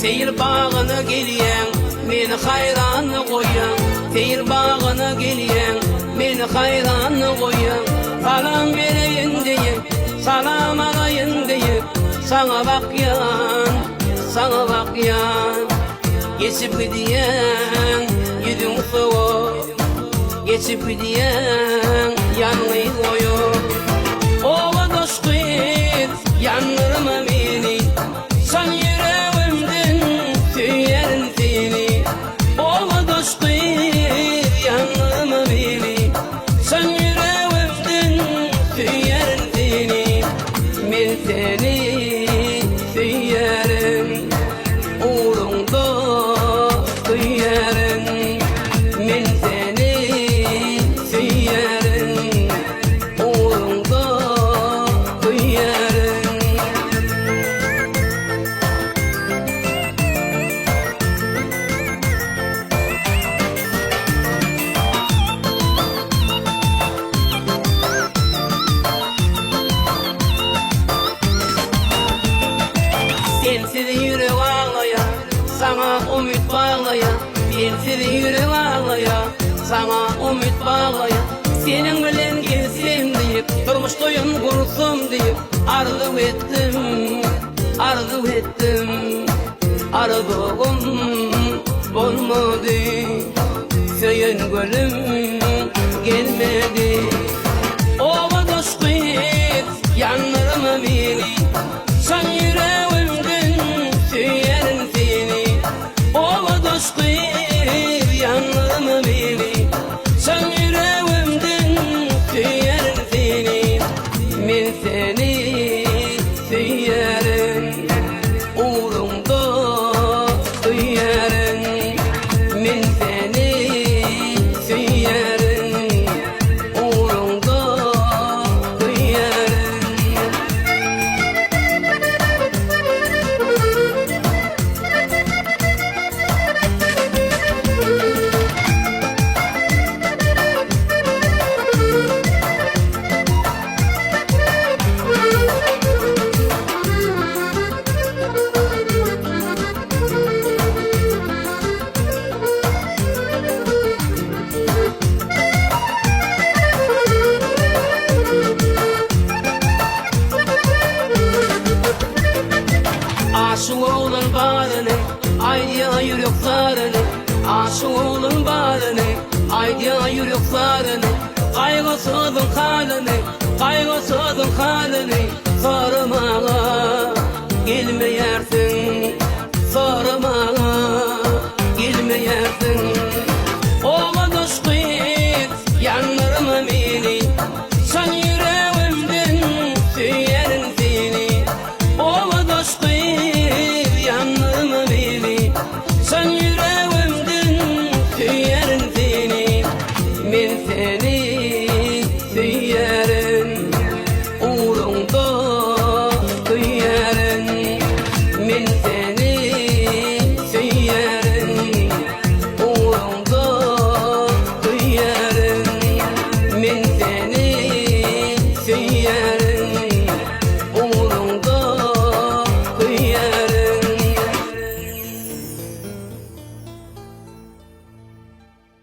Seyir bağına geliyen meni hayran koyan, seyir bağına geliyen meni hayran koyan. Salam vereyim deyip, salam alayım deyip, sana bakyan, sana bakyan. Geçip gidiyen yüzün soğuk, geçip gidiyen yanmayı koyup. Ola dost kız yanırma beni, sen yüreğimden tüyerim seni. Ola dost kız yanırma beni, sen yüreğimden tüyerim seni. Ben seni tüyerim, uğrunda tüyerim. Ben seni tüyerim, uğrunda tüyerim. Sensiz yürek ağlaya, sana umut bağlaya. Sensiz yürek ağlaya, sana umut bağlaya. Senin bilen gelsem deyip, durmuş toyun kursum deyip, arzu ettim, arzu ettim. Aradığım olmadı, söyün gülüm gelmedi. Ova dost kız yanırma beni, sen yüreğimden tüyerim seni. Ova dost kız yanırma beni, sen yüreğimden tüyerim seni. Ben seni tüyerim, uğrunda tüyerim. Ben seni tüyerim, uğrunda tüyerim. Aşık olan bağrını, aydiya yüreklerini. Aşık olan bağrını, aydiya yüreklerini. Kaygısızın halini, kaygısızın halini sormağa gelmeyersin.